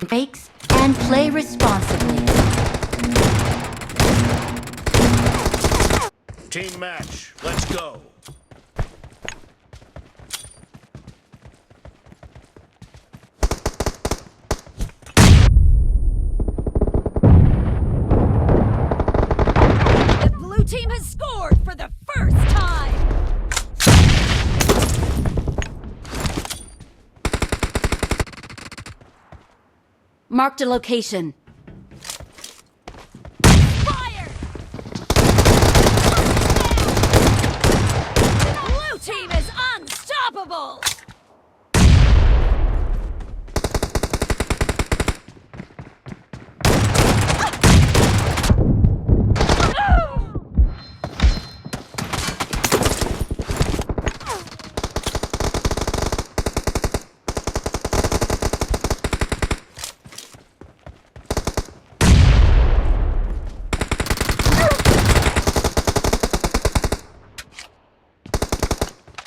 breaks and play responsibly. Team match, let's go. The blue team has scored for the first time! Marked a location. Fire! The blue team is unstoppable!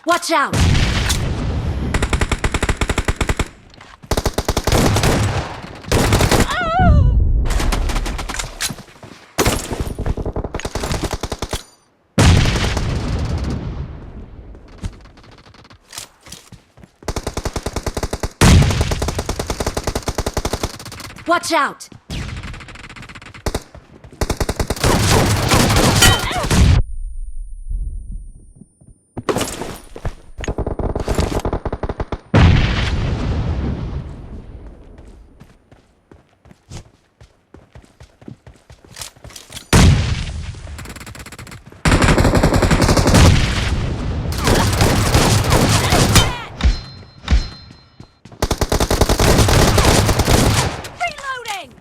Watch out! Watch out! Reloading!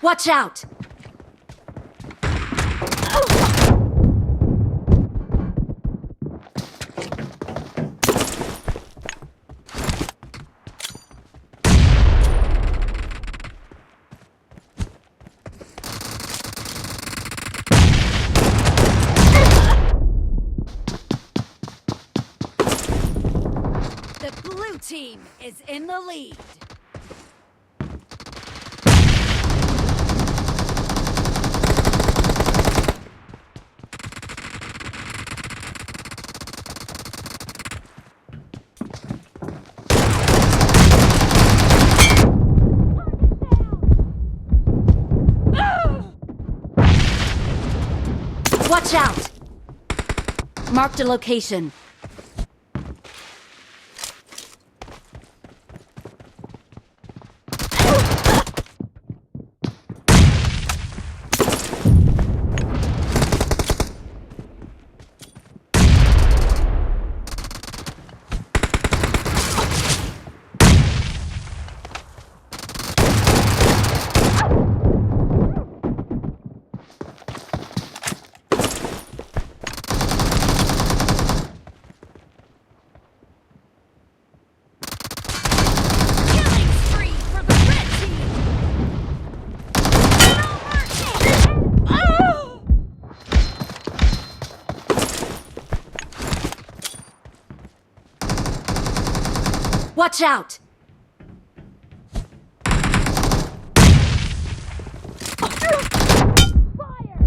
Watch out! The blue team is in the lead. Watch out! Marked a location. Killing spree for the red team! No mercy! Oh! Watch out! Fire!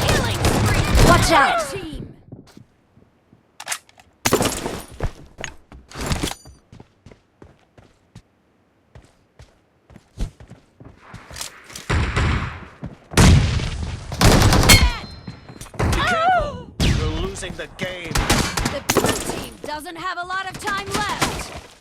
Killing spree! Watch Red out! team! Careful, you're losing the game. The blue team doesn't have a lot of time left.